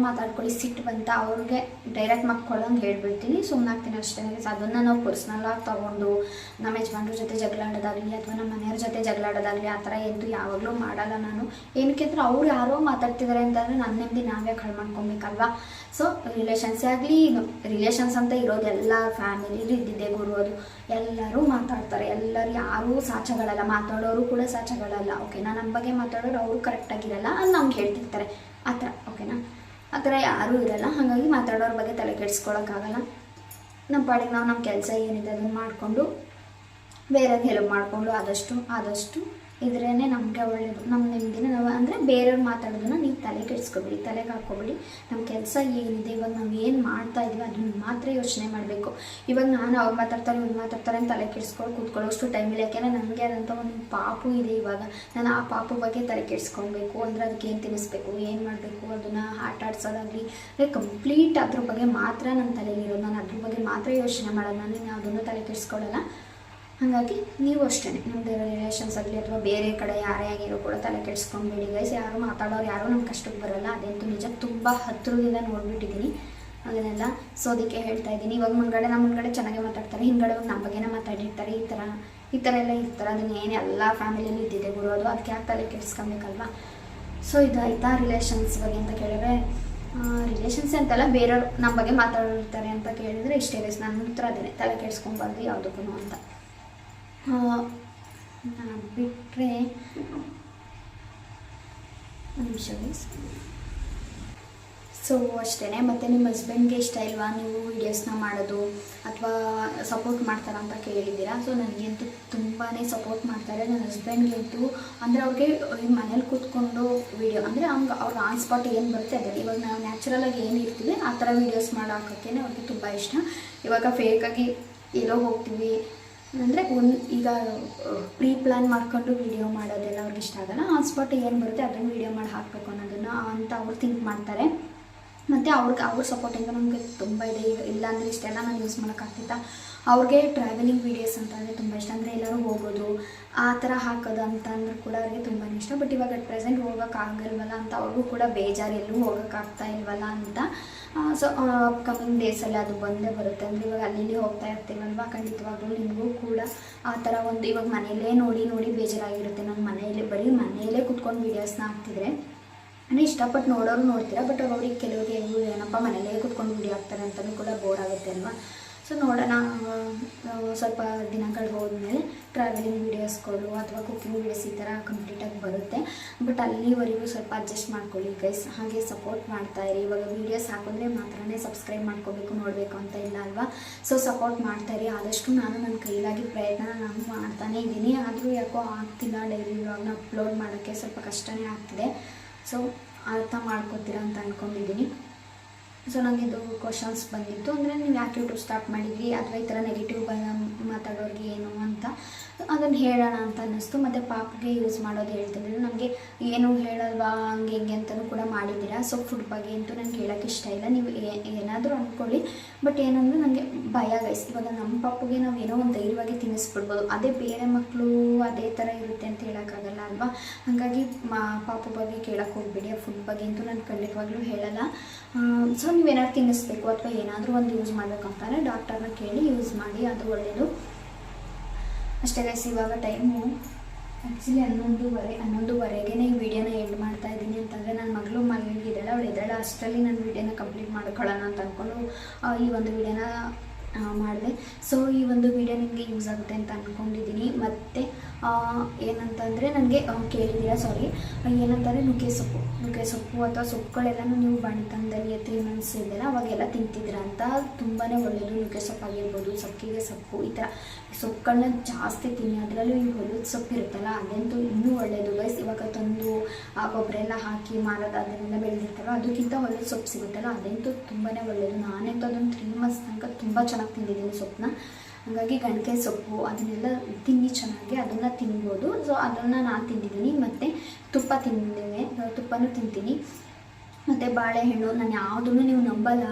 ಮಾತಾಡ್ಕೊಳ್ಳಿ, ಸಿಟ್ಟು ಬಂತ ಅವ್ರಿಗೆ ಡೈರೆಕ್ಟ್ ಮಾಡ್ಕೊಳ್ಳೋಂಗೆ ಹೇಳ್ಬಿಡ್ತೀನಿ, ಸುಮ್ಮನಾಗ್ತೀನಿ ಅಷ್ಟೇ. ಅದನ್ನು ನಾವು ಪರ್ಸ್ನಲ್ಲಾಗಿ ತೊಗೊಂಡು ನಮ್ಮ ಯಜಮಾನ್ರ ಜೊತೆ ಜಗಳ ಆಡೋದಾಗಲಿ ಅಥವಾ ನಮ್ಮ ಮನೆಯವ್ರ ಜೊತೆ ಜಗಳ ಆಡೋದಾಗಲಿ ಆ ಥರ ಎಂತೂ ಯಾವಾಗಲೂ ಮಾಡಲ್ಲ ನಾನು. ಏನಕ್ಕೆ ಅಂದರೆ ಅವ್ರು ಯಾರೋ ಮಾತಾಡ್ತಿದ್ದಾರೆ ಅಂತಂದರೆ ನನ್ನ ನೆಮ್ಮದಿ ನಾವೇ ಹಾಳು ಮಾಡ್ಕೊಬೇಕಲ್ವಾ? ಸೊ ರಿಲೇಷನ್ಸೇ ಆಗಲಿ, ರಿಲೇಷನ್ಸ್ ಅಂತ ಇರೋದು ಎಲ್ಲ ಫ್ಯಾಮಿಲಿಲಿ ಇದ್ದಿದ್ದೆ ಗುರು. ಅದು ಎಲ್ಲರೂ ಮಾತಾಡ್ತಾರೆ, ಎಲ್ಲರೂ ಯಾರೂ ಸಾಚಗಳಲ್ಲ, ಮಾತಾಡೋರು ಕೂಡ ಸಾಚಗಳಲ್ಲ. ಓಕೆನಾ? ನಮ್ಮ ಬಗ್ಗೆ ಮಾತಾಡೋರು ಅವರು ಕರೆಕ್ಟಾಗಿರಲ್ಲ, ಅದು ನಮ್ಗೆ ಹೇಳ್ತಿರ್ತಾರೆ ಆ ಥರ. ಓಕೆನಾ? ಆ ಥರ ಯಾರೂ ಇರಲ್ಲ. ಹಾಗಾಗಿ ಮಾತಾಡೋರ ಬಗ್ಗೆ ತಲೆ ಕೆಡಿಸ್ಕೊಳಕ್ಕಾಗಲ್ಲ. ನಮ್ಮ ಪಾಡಿಗೆ ನಾವು ನಮ್ಮ ಕೆಲಸ ಏನಿದೆ ಅದನ್ನು ಮಾಡಿಕೊಂಡು ಬೇರೆಯವ್ರಿಗೆ ಹೆಲ್ಪ್ ಮಾಡಿಕೊಂಡು ಆದಷ್ಟು ಇದ್ರೇ ನಮಗೆ ಒಳ್ಳೆಯದು. ನಮ್ಮ ನೆಮ್ಮದಿನ ನಾವು ಅಂದರೆ ಬೇರೆಯವ್ರು ಮಾತಾಡೋದನ್ನ ನೀವು ತಲೆ ಕೆಡಿಸ್ಕೊಬೇಡಿ, ತಲೆಗೆ ಹಾಕ್ಕೊಬೇಡಿ. ನಮ್ಮ ಕೆಲಸ ಏನಿದೆ, ಇವಾಗ ನಾವು ಏನು ಮಾಡ್ತಾ ಇದ್ದೀವಿ ಅದನ್ನು ಮಾತ್ರ ಯೋಚನೆ ಮಾಡಬೇಕು. ಇವಾಗ ನಾನು ಅವ್ರು ಮಾತಾಡ್ತಾರೆ ಅಂತ ತಲೆ ಕೆಡಿಸ್ಕೊಂಡು ಕೂತ್ಕೊಳ್ಳೋಷ್ಟು ಟೈಮಿಲ್ಲ. ಯಾಕೆಂದರೆ ನನಗೆ ಆದಂಥ ಒಂದು ಪಾಪು ಇದೆ. ಇವಾಗ ನಾನು ಆ ಪಾಪು ಬಗ್ಗೆ ತಲೆ ಕೆಡಿಸ್ಕೊಳ್ಬೇಕು ಅಂದರೆ ಅದಕ್ಕೆ ಏನು ತಿನ್ನಿಸ್ಬೇಕು, ಏನು ಮಾಡಬೇಕು, ಅದನ್ನು ಆಟ ಆಡ್ಸೋದಾಗಲಿ ಕಂಪ್ಲೀಟ್ ಅದ್ರ ಬಗ್ಗೆ ಮಾತ್ರ ನನ್ನ ತಲೆಯಲ್ಲಿರೋದು. ನಾನು ಅದ್ರ ಬಗ್ಗೆ ಮಾತ್ರ ಯೋಚನೆ ಮಾಡೋದು. ನಾನು ಅದನ್ನು ತಲೆ ಕೆಡಿಸ್ಕೊಳ್ಳಲ್ಲ. ಹಾಗಾಗಿ ನೀವು ಅಷ್ಟೇ ನಿಮ್ಮದು ರಿಲೇಷನ್ಸ್ ಆಗಲಿ ಅಥವಾ ಬೇರೆ ಕಡೆ ಯಾರೇ ಆಗಿರೋ ಕೂಡ ತಲೆ ಕೆಡಿಸ್ಕೊಂಡ್ಬೇಡಿ ಗೈಸ್. ಯಾರು ಮಾತಾಡೋರು ಯಾರೂ ನಮ್ಮ ಕಷ್ಟಕ್ಕೆ ಬರೋಲ್ಲ. ಅದಂತೂ ನಿಜ. ತುಂಬ ಹತ್ತಿರದಿಂದ ನೋಡಿಬಿಟ್ಟಿದ್ದೀನಿ ಅದನ್ನೆಲ್ಲ. ಸೊ ಅದಕ್ಕೆ ಹೇಳ್ತಾ ಇದ್ದೀನಿ. ಇವಾಗ ನಮ್ಮ ಮುಂದ್ಗಡೆ ಚೆನ್ನಾಗೇ ಮಾತಾಡ್ತಾರೆ, ಹಿಂದ್ಗಡೆ ನಮ್ಮ ಬಗ್ಗೆನೇ ಮಾತಾಡಿರ್ತಾರೆ. ಈ ಥರ ಎಲ್ಲ ಇರ್ತಾರೆ. ಅದನ್ನ ಏನು ಎಲ್ಲ ಫ್ಯಾಮಿಲಿಯಲ್ಲಿ ಇದ್ದಿದೆ ಗುರು. ಅದಕ್ಕೆ ಯಾಕೆ ತಲೆ ಕೆಡಿಸ್ಕೊಬೇಕಲ್ವ? ಸೊ ಇದು ಆಯಿತಾ ರಿಲೇಷನ್ಸ್ ಬಗ್ಗೆ ಅಂತ ಕೇಳಿದ್ರೆ, ರಿಲೇಷನ್ಸ್ ಅಂತಲ್ಲ, ಬೇರೆಯವ್ರು ನಮ್ಮ ಬಗ್ಗೆ ಮಾತಾಡಿರ್ತಾರೆ ಅಂತ ಕೇಳಿದರೆ ಇಷ್ಟೇ ಗೈಸ್. ನನ್ನ ಉತ್ತರ ಅದೇ, ತಲೆ ಕೆಡಿಸ್ಕೊಬಾರ್ದು ಯಾವುದಕ್ಕೂ ಅಂತ. ನಾನು ಬಿಟ್ಟರೆ ನಿಮಿಷ ಗೈಸ್. ಸೊ ಅಷ್ಟೇ. ಮತ್ತು ನಿಮ್ಮ ಹಸ್ಬೆಂಡ್ಗೆ ಇಷ್ಟ ಇಲ್ವಾ ನೀವು ವೀಡಿಯೋಸ್ನ ಮಾಡೋದು ಅಥವಾ ಸಪೋರ್ಟ್ ಮಾಡ್ತಾರ ಅಂತ ಕೇಳಿದ್ದೀರಾ? ಸೊ ನನಗಂತೂ ತುಂಬಾ ಸಪೋರ್ಟ್ ಮಾಡ್ತಾರೆ. ನನ್ನ ಹಸ್ಬೆಂಡ್ಗಂತೂ ಅಂದರೆ ಅವ್ರಿಗೆ ಮನೇಲಿ ಕೂತ್ಕೊಂಡು ವೀಡಿಯೋ ಅಂದರೆ ಅವ್ರು ಆನ್ ಸ್ಪಾಟ್ ಏನು ಬರುತ್ತೆ ಅದೇ. ಇವಾಗ ನಾವು ನ್ಯಾಚುರಲಾಗಿ ಏನು ಇರ್ತೀವಿ ಆ ಥರ ವೀಡಿಯೋಸ್ ಮಾಡೋಕ್ಕೆ ಅವ್ರಿಗೆ ತುಂಬ ಇಷ್ಟ. ಇವಾಗ ಫೇಕಾಗಿ ಎಲ್ಲೋ ಹೋಗ್ತೀವಿ ಅಂದರೆ ಈಗ ಪ್ರೀ ಪ್ಲ್ಯಾನ್ ಮಾಡ್ಕೊಂಡು ವೀಡಿಯೋ ಮಾಡೋದೆಲ್ಲ ಅವ್ರಿಗೆ ಇಷ್ಟ ಆಗಲ್ಲ. ಆನ್ ಸ್ಪಾಟ್ ಏನು ಬರುತ್ತೆ ಅದನ್ನು ವೀಡಿಯೋ ಮಾಡಿ ಹಾಕಬೇಕು ಅನ್ನೋದನ್ನು ಅಂತ ಅವ್ರು ಥಿಂಕ್ ಮಾಡ್ತಾರೆ. ಮತ್ತು ಅವ್ರ ಸಪೋರ್ಟಿಂದ ನಮಗೆ ತುಂಬ ಇದೆ. ಇಲ್ಲಾಂದರೆ ಇಷ್ಟೆಲ್ಲ ನಾನು ಯೂಸ್ ಮಾಡೋಕ್ಕಾಗ್ತಿತ್ತ. ಅವ್ರಿಗೆ ಟ್ರಾವೆಲಿಂಗ್ ವೀಡಿಯೋಸ್ ಅಂತಂದರೆ ತುಂಬ ಇಷ್ಟ. ಅಂದರೆ ಎಲ್ಲರೂ ಹೋಗೋದು ಆ ಥರ ಹಾಕೋದು ಅಂತಂದ್ರೆ ಕೂಡ ಅವ್ರಿಗೆ ತುಂಬಾ ಇಷ್ಟ. ಬಟ್ ಇವಾಗ ಅಟ್ ಪ್ರೆಸೆಂಟ್ ಹೋಗೋಕ್ಕಾಗಲ್ವಲ್ಲ ಅಂತ ಅವ್ರಿಗೂ ಕೂಡ ಬೇಜಾರು, ಎಲ್ಲೂ ಹೋಗೋಕ್ಕಾಗ್ತಾ ಇಲ್ವಲ್ಲ ಅಂತ. ಸೊ ಅಪ್ಕಮಿಂಗ್ ಡೇಸಲ್ಲಿ ಅದು ಬಂದೇ ಬರುತ್ತೆ. ಅಂದರೆ ಇವಾಗ ಅಲ್ಲಿ ಹೋಗ್ತಾ ಇರ್ತೀವಲ್ವ, ಖಂಡಿತವಾಗ್ಲೂ ನಿಮಗೂ ಕೂಡ ಆ ಥರ ಒಂದು ಇವಾಗ ಮನೆಯಲ್ಲೇ ನೋಡಿ ಬೇಜಾರಾಗಿರುತ್ತೆ. ನಾನು ಮನೆಯಲ್ಲೇ ಕುತ್ಕೊಂಡು ವೀಡಿಯೋಸ್ನ ಹಾಕ್ತಿದ್ರೆ ಅಂದರೆ ಇಷ್ಟಪಟ್ಟು ನೋಡೋರು ನೋಡ್ತೀರಾ. ಬಟ್ ಅವ್ರಿಗೆ ಕೆಲವರಿಗೆ ಏನಪ್ಪ ಮನೆಯಲ್ಲೇ ಕುತ್ಕೊಂಡು ವೀಡಿಯೋ ಹಾಕ್ತಾರೆ ಅಂತಲೂ ಕೂಡ ಬೋರ್ ಆಗುತ್ತೆ ಅಲ್ವಾ? ಸೊ ನೋಡೋಣ, ಸ್ವಲ್ಪ ದಿನಗಳು ಹೋದ್ಮೇಲೆ ಟ್ರಾವೆಲಿಂಗ್ ವೀಡಿಯೋಸ್ಗಳು ಅಥವಾ ಕುಕ್ಕಿಂಗ್ ವೀಡಿಯೋಸ್ ಈ ಥರ ಕಂಪ್ಲೀಟಾಗಿ ಬರುತ್ತೆ. ಬಟ್ ಅಲ್ಲಿವರೆಗೂ ಸ್ವಲ್ಪ ಅಡ್ಜಸ್ಟ್ ಮಾಡ್ಕೊಳ್ಳಿ ಗೈಸ್. ಹಾಗೆ ಸಪೋರ್ಟ್ ಮಾಡ್ತಾಯಿರಿ. ಇವಾಗ ವೀಡಿಯೋಸ್ ಹಾಕಿದ್ರೆ ಮಾತ್ರನೇ ಸಬ್ಸ್ಕ್ರೈಬ್ ಮಾಡ್ಕೋಬೇಕು, ನೋಡಬೇಕು ಅಂತ ಇಲ್ಲ ಅಲ್ವಾ? ಸೊ ಸಪೋರ್ಟ್ ಮಾಡ್ತಾಯಿರಿ. ಆದಷ್ಟು ನಾನು ನನ್ನ ಕೈಲಾಗಿ ಪ್ರಯತ್ನ ನಾನು ಮಾಡ್ತಾನೇ ಇದ್ದೀನಿ. ಆದರೂ ಯಾಕೋ ಆಗ್ತಿಲ್ಲ. ಡೈಲಿ ವ್ಲಾಗ್ನ ಅಪ್ಲೋಡ್ ಮಾಡೋಕ್ಕೆ ಸ್ವಲ್ಪ ಕಷ್ಟನೇ ಆಗ್ತಿದೆ. ಸೊ ಅರ್ಥ ಮಾಡ್ಕೊತೀರಾ ಅಂತ ಅಂದ್ಕೊಂಡಿದ್ದೀನಿ. ಸೊ ನನಗೆ ಇದು ಕ್ವಶನ್ಸ್ ಬಂದಿತ್ತು, ಅಂದರೆ ನೀವು ಯಾಕೆ ಯೂಟ್ಯೂಬ್ ಸ್ಟಾರ್ಟ್ ಮಾಡಿದ್ರಿ ಅಥವಾ ಈ ಥರ ನೆಗೆಟಿವ್ ಮಾತಾಡೋರಿಗೆ ಏನು ಅಂತ ಅದನ್ನು ಹೇಳೋಣ ಅಂತ ಅನ್ನಿಸ್ತು. ಮತ್ತು ಪಾಪಗೆ ಯೂಸ್ ಮಾಡೋದು ಹೇಳ್ತಿದ್ರು, ನನಗೆ ಏನು ಹೇಳಲ್ವಾ ಹಂಗೆ ಹಿಂಗೆ ಅಂತಲೂ ಕೂಡ ಮಾಡಿದ್ದೀರಾ. ಸೊ ಫುಡ್ ಬಗ್ಗೆ ಅಂತೂ ನನಗೆ ಹೇಳೋಕ್ಕೆ ಇಷ್ಟ ಇಲ್ಲ, ನೀವು ಏನಾದರೂ ಅಂದ್ಕೊಳ್ಳಿ. ಬಟ್ ಏನಂದರೆ ನನಗೆ ಭಯ ಗೈಸ್, ಇವಾಗ ನಮ್ಮ ಪಾಪುಗೆ ನಾವು ಏನೋ ಒಂದು ಧೈರ್ಯವಾಗಿ ತಿನ್ನಿಸ್ಬಿಡ್ಬೋದು, ಅದೇ ಬೇರೆ ಮಕ್ಕಳು ಅದೇ ಥರ ಇರುತ್ತೆ ಅಂತ ಹೇಳೋಕ್ಕಾಗಲ್ಲ ಅಲ್ವಾ. ಹಾಗಾಗಿ ಪಾಪು ಬಗ್ಗೆ ಕೇಳೋಕ್ಕೆ ಹೋಗ್ಬೇಡಿ, ಆ ಫುಡ್ ಬಗ್ಗೆ ಅಂತೂ ನಾನು ಖಂಡಿತವಾಗ್ಲೂ ಹೇಳಲ್ಲ. ಸೊ ನೀವೇನಾದ್ರು ತಿನ್ನಿಸ್ಬೇಕು ಅಥವಾ ಏನಾದರೂ ಒಂದು ಯೂಸ್ ಮಾಡಬೇಕಂತಾರೆ ಡಾಕ್ಟರ್ನ ಕೇಳಿ ಯೂಸ್ ಮಾಡಿ, ಅದು ಒಳ್ಳೆಯದು ಅಷ್ಟೇ ಗೈಸ್. ಇವಾಗ ಟೈಮು ಆ್ಯಕ್ಚುಲಿ 11:30ಗೆ ಈ ವಿಡಿಯೋನ ಎಂಡ್ ಮಾಡ್ತಾ ಇದ್ದೀನಿ. ಅಂತಂದರೆ ನನ್ನ ಮಗಳು ಮಲಗಿದ್ದಾಳೆ, ಅವಳು ಎದ್ದಾಳೆ ಅಷ್ಟರಲ್ಲಿ ನನ್ನ ವಿಡಿಯೋನ ಕಂಪ್ಲೀಟ್ ಮಾಡ್ಕೊಳ್ಳೋಣ ಅಂತ ಅಂದ್ಕೊಂಡು ಈ ಒಂದು ವಿಡಿಯೋನ ಮಾಡಿದೆ. ಸೊ ಈ ಒಂದು ವಿಡಿಯೋ ನಿಮಗೆ ಯೂಸ್ ಆಗುತ್ತೆ ಅಂತ ಅಂದ್ಕೊಂಡಿದ್ದೀನಿ. ಮತ್ತು ಏನಂತಂದರೆ ನನಗೆ ಕೇಳಿದ್ದೀರಾ, ಸಾರಿ, ಏನಂತಂದರೆ ನುಗ್ಗೆ ಸೊಪ್ಪು ಅಥವಾ ಸೊಪ್ಪುಗಳೆಲ್ಲನೂ ನೀವು ಬಾಣಿತನದಲ್ಲಿ 3 months ಇದೆಯಲ್ಲ ಅವಾಗೆಲ್ಲ ತಿಂತಿದ್ದೀರಾ ಅಂತ. ತುಂಬಾ ಒಳ್ಳೆಯದು, ನುಗ್ಗೆ ಸೊಪ್ಪು ಆಗಿರ್ಬೋದು, ಸಬ್ಸಿಗೆ ಸೊಪ್ಪು, ಈ ಥರ ಸೊಪ್ಪುಗಳನ್ನ ಜಾಸ್ತಿ ತಿನ್ನಿ. ಅದರಲ್ಲೂ ಈ ಹೊಲದ ಸೊಪ್ಪು ಇರುತ್ತಲ್ಲ ಅದಂತೂ ಇನ್ನೂ ಒಳ್ಳೆಯದು ಗೈಸ್. ಇವಾಗ ತಂದು ಗೊಬ್ಬರ ಎಲ್ಲ ಹಾಕಿ ಮಾರೋದು ಅದನ್ನೆಲ್ಲ ಬೆಳೆದಿರ್ತಾರೋ ಅದಕ್ಕಿಂತ ಹೊಲದ ಸೊಪ್ಪು ಸಿಗುತ್ತಲ್ಲ ಅದಂತೂ ತುಂಬಾ ಒಳ್ಳೆಯದು. ನಾನಂತೂ ಅದನ್ನು 3 months ತನಕ ತುಂಬ ಚೆನ್ನಾಗಿ ತಿಂದಿದ್ದೀನಿ ಸೊಪ್ಪನ್ನ. ಹಾಗಾಗಿ ಗಣಕೆ ಸೊಪ್ಪು ಅದನ್ನೆಲ್ಲ ತಿನ್ನಿ ಚೆನ್ನಾಗಿ, ಅದನ್ನು ತಿನ್ಬೋದು. ಸೊ ಅದನ್ನು ನಾನು ತಿಂದಿದ್ದೀನಿ. ಮತ್ತು ತುಪ್ಪ ತಿಂದಿದ್ದೇನೆ, ತುಪ್ಪನೂ ತಿಂತೀನಿ. ಮತ್ತು ಬಾಳೆಹಣ್ಣು, ನಾನು ಯಾವುದನ್ನು ನೀವು ನಂಬಲ್ಲ,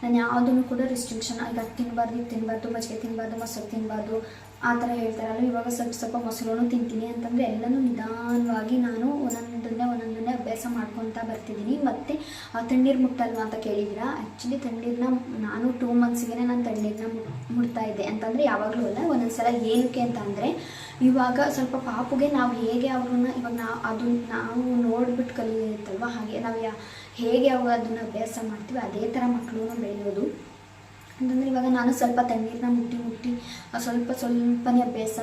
ನಾನು ಯಾವುದನ್ನು ಕೂಡ ರಿಸ್ಟ್ರಿಕ್ಷನ್ ಈಗ ತಿನ್ನಬಾರ್ದು, ಇದು ತಿನ್ನಬಾರ್ದು, ಮಜ್ಜಿಗೆ ತಿನ್ನಬಾರ್ದು, ಮೊಸರು ತಿನ್ನಬಾರ್ದು ಆ ಥರ ಹೇಳ್ತಾರಲ್ಲ. ಇವಾಗ ಸ್ವಲ್ಪ ಮೊಸರು ತಿಂತೀನಿ ಅಂತಂದರೆ ಎಲ್ಲನೂ ನಿಧಾನವಾಗಿ ನಾನು ಒಂದೊಂದನ್ನೇ ಅಭ್ಯಾಸ ಮಾಡ್ಕೊತಾ ಬರ್ತಿದ್ದೀನಿ. ಮತ್ತು ತಣ್ಣೀರು ಮುಟ್ಟಲ್ವಾ ಅಂತ ಕೇಳಿದ್ದೀರಾ. ಆ್ಯಕ್ಚುಲಿ ತಣ್ಣೀರನ್ನ ನಾನು 2 monthsಗೆ ನಾನು ತಣ್ಣೀರನ್ನ ಮುಟ್ತಾ ಇದ್ದೆ. ಅಂತಂದರೆ ಯಾವಾಗಲೂ ಅಲ್ಲ, ಒಂದೊಂದು ಸಲ ಏನಕ್ಕೆ ಅಂತ ಅಂದರೆ ಇವಾಗ ಸ್ವಲ್ಪ ಪಾಪುಗೆ ನಾವು ಹೇಗೆ ಅವ್ರನ್ನ ಇವಾಗ ನಾವು ನೋಡಿಬಿಟ್ಟು ಕಲಿಯುತ್ತಲ್ವ, ಹಾಗೆ ನಾವು ಹೇಗೆ ಅವಾಗ ಅದನ್ನು ಅಭ್ಯಾಸ ಮಾಡ್ತೀವಿ ಅದೇ ಥರ ಮಕ್ಕಳು ಬೆಳೆಯೋದು. ಅಂತಂದರೆ ಇವಾಗ ನಾನು ಸ್ವಲ್ಪ ತಣ್ಣೀರನ್ನ ಮುಟ್ಟಿ ಸ್ವಲ್ಪನೇ ಅಭ್ಯಾಸ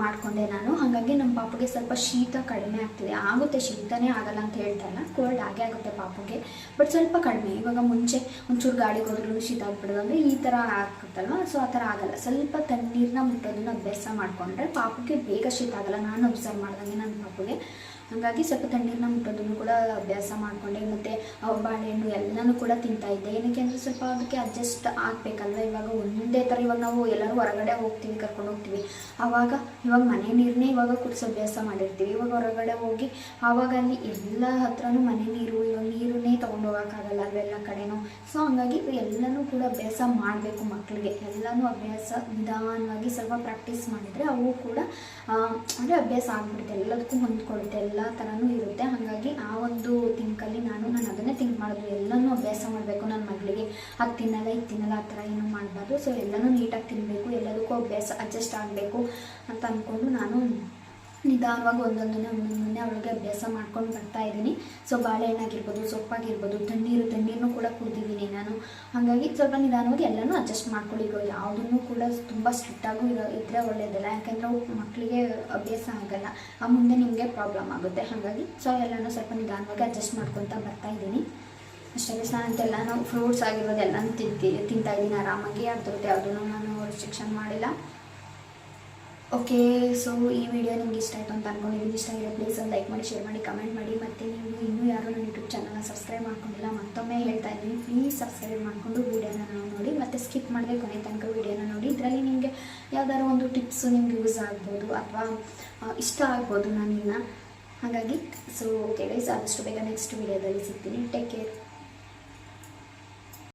ಮಾಡಿಕೊಂಡೆ ನಾನು. ಹಾಗಾಗಿ ನಮ್ಮ ಪಾಪುಗೆ ಸ್ವಲ್ಪ ಶೀತ ಕಡಿಮೆ ಆಗ್ತಿದೆ. ಆಗುತ್ತೆ, ಶೀತನೇ ಆಗಲ್ಲ ಅಂತ ಹೇಳ್ತಾರಲ್ಲ, ಕೋಲ್ಡ್ ಆಗೇ ಆಗುತ್ತೆ ಪಾಪುಗೆ, ಬಟ್ ಸ್ವಲ್ಪ ಕಡಿಮೆ. ಇವಾಗ ಮುಂಚೆ ಒಂಚೂರು ಗಾಡಿಗೆ ಹೋದ್ರೂ ಶೀತ ಆಗ್ಬಿಡೋದು ಅಂದರೆ ಈ ಥರ ಆಗ್ತಲ್ವ. ಸೊ ಆ ಥರ ಆಗಲ್ಲ. ಸ್ವಲ್ಪ ತಣ್ಣೀರನ್ನ ಮುಟ್ಟೋದನ್ನ ಅಭ್ಯಾಸ ಮಾಡಿಕೊಂಡ್ರೆ ಪಾಪುಗೆ ಬೇಗ ಶೀತ ಆಗಲ್ಲ, ನಾನು ಅಬ್ಸರ್ವ್ ಮಾಡ್ದಂಗೆ ನನ್ನ ಪಾಪುಗೆ. ಹಾಗಾಗಿ ಸ್ವಲ್ಪ ತಣ್ಣೀರನ್ನ ಮುಟ್ಟೋದನ್ನು ಕೂಡ ಅಭ್ಯಾಸ ಮಾಡಿಕೊಂಡೆ. ಮತ್ತು ಬಾಳೆಹಣ್ಣು ಎಲ್ಲನೂ ಕೂಡ ತಿಂತಾಯಿದ್ದೆ. ಏನಕ್ಕೆ ಅಂದರೆ ಸ್ವಲ್ಪ ಅದಕ್ಕೆ ಅಡ್ಜಸ್ಟ್ ಆಗಬೇಕಲ್ವ. ಇವಾಗ ಒಂದೇ ಥರ ಇವಾಗ ನಾವು ಎಲ್ಲರೂ ಹೊರಗಡೆ ಹೋಗ್ತೀವಿ, ಕರ್ಕೊಂಡು ಹೋಗ್ತೀವಿ, ಇವಾಗ ಮನೆ ನೀರನ್ನೇ ಇವಾಗ ಕುಡಿಸೋ ಅಭ್ಯಾಸ ಮಾಡಿರ್ತೀವಿ. ಇವಾಗ ಹೊರಗಡೆ ಹೋಗಿ ಆವಾಗ ಅಲ್ಲಿ ಎಲ್ಲ ಹತ್ರನೂ ಮನೆ ನೀರು, ಇವಾಗ ನೀರನ್ನೇ ತೊಗೊಂಡು ಹೋಗೋಕ್ಕಾಗಲ್ಲ ಅವೆಲ್ಲ ಕಡೆನೂ. ಸೊ ಹಂಗಾಗಿ ಎಲ್ಲನೂ ಕೂಡ ಅಭ್ಯಾಸ ಮಾಡಬೇಕು ಮಕ್ಕಳಿಗೆ. ಎಲ್ಲನೂ ಅಭ್ಯಾಸ ನಿಧಾನವಾಗಿ ಸ್ವಲ್ಪ ಪ್ರಾಕ್ಟೀಸ್ ಮಾಡಿದರೆ ಅವು ಕೂಡ ಅಂದರೆ ಅಭ್ಯಾಸ ಆಗಿಬಿಡುತ್ತೆ, ಎಲ್ಲದಕ್ಕೂ ಹೊಂದ್ಕೊಳ್ಳುತ್ತೆ, ಎಲ್ಲ ಥರನೂ ಇರುತ್ತೆ. ಹಾಗಾಗಿ ಆ ಒಂದು ಥಿಂಕಲ್ಲಿ ನಾನು ಅದನ್ನೇ ಥಿಂಕ್ ಮಾಡೋದು, ಎಲ್ಲನೂ ಅಭ್ಯಾಸ ಮಾಡಬೇಕು ನನ್ನ ಮಗಳಿಗೆ. ಅದು ತಿನ್ನಲ್ಲ ಇದು ತಿನ್ನಲ್ಲ ಆ ಥರ ಏನೂ ಮಾಡಬಾರ್ದು. ಸೊ ಎಲ್ಲನೂ ನೀಟಾಗಿ ತಿನ್ನಬೇಕು, ಎಲ್ಲದಕ್ಕೂ ಅಭ್ಯಾಸ ಅಡ್ಜಸ್ಟ್ ಆಗಬೇಕು ಅಂತ ಅಂದ್ಕೊಂಡು ನಾನು ನಿಧಾನವಾಗಿ ಒಂದೊಂದನ್ನೇ ಅವಳಿಗೆ ಅಭ್ಯಾಸ ಮಾಡ್ಕೊಂಡು ಬರ್ತಾಯಿದ್ದೀನಿ. ಸೊ ಬಾಳೆಹಣ್ಣಾಗಿರ್ಬೋದು, ಸೊಪ್ಪಾಗಿರ್ಬೋದು, ತಣ್ಣೀರನ್ನು ಕೂಡ ಕುಡಿದಿದ್ದೀನಿ ನಾನು. ಹಾಗಾಗಿ ಸ್ವಲ್ಪ ನಿಧಾನವಾಗಿ ಎಲ್ಲನೂ ಅಡ್ಜಸ್ಟ್ ಮಾಡ್ಕೊಳ್ಳಿ. ಈಗ ಯಾವುದನ್ನು ಕೂಡ ತುಂಬ ಸ್ಟ್ರಿಕ್ಟಾಗೂ ಇದ್ದರೆ ಒಳ್ಳೆಯದಲ್ಲ, ಯಾಕೆಂದರೆ ಮಕ್ಕಳಿಗೆ ಅಭ್ಯಾಸ ಆಗಲ್ಲ, ಆ ಮುಂದೆ ನಿಮಗೆ ಪ್ರಾಬ್ಲಮ್ ಆಗುತ್ತೆ. ಹಾಗಾಗಿ ಸೊ ಎಲ್ಲನೂ ಸ್ವಲ್ಪ ನಿಧಾನವಾಗಿ ಅಡ್ಜಸ್ಟ್ ಮಾಡ್ಕೊತಾ ಬರ್ತಾಯಿದ್ದೀನಿ ಅಷ್ಟೇ. ನಾನಂತೆಲ್ಲ ಫ್ರೂಟ್ಸ್ ಆಗಿರೋದು ಎಲ್ಲನೂ ತಿಂತಾಯಿದ್ದೀನಿ ಆರಾಮಾಗಿ, ಅದ್ರ ಜೊತೆ ಯಾವುದೂ ನಾನು ರಿಸ್ಟ್ರಿಕ್ಷನ್ ಮಾಡಿಲ್ಲ. ಓಕೆ, ಸೊ ಈ ವಿಡಿಯೋ ನಿಮ್ಗೆ ಇಷ್ಟ ಆಯಿತು ಅಂತ ಅಂದ್ಕೊಂಡಿದ್ದೀನಿ. ಇಷ್ಟ ಆಗಿರೋ ಪ್ಲೀಸ್ ಒಂದು ಲೈಕ್ ಮಾಡಿ, ಶೇರ್ ಮಾಡಿ, ಕಮೆಂಟ್ ಮಾಡಿ. ಮತ್ತು ನೀವು ಇನ್ನೂ ಯಾರು ನನ್ನ ಯೂಟ್ಯೂಬ್ ಚಾನಲ್ನ ಸಬ್ಸ್ಕ್ರೈಬ್ ಮಾಡ್ಕೊಂಡಿಲ್ಲ, ಮತ್ತೊಮ್ಮೆ ಹೇಳ್ತಾ ಇದ್ದೀನಿ, ಪ್ಲೀಸ್ ಸಬ್ಸ್ಕ್ರೈಬ್ ಮಾಡಿಕೊಂಡು ವೀಡಿಯೋನ ನೋಡಿ, ಮತ್ತು ಸ್ಕಿಪ್ ಮಾಡಿದೆ ಕೊನೆ ತನಕ ವೀಡಿಯೋನ ನೋಡಿ. ಇದರಲ್ಲಿ ನಿಮಗೆ ಯಾವ್ದಾದ್ರು ಒಂದು ಟಿಪ್ಸು ನಿಮ್ಗೆ ಯೂಸ್ ಆಗ್ಬೋದು ಅಥವಾ ಇಷ್ಟ ಆಗ್ಬೋದು ನನ್ನನ್ನು. ಹಾಗಾಗಿ ಸೊ ಓಕೆ ಗೈಸ್, ಆದಷ್ಟು ಬೇಗ ನೆಕ್ಸ್ಟ್ ವೀಡಿಯೋದಲ್ಲಿ ಸಿಗ್ತೀನಿ. Take care.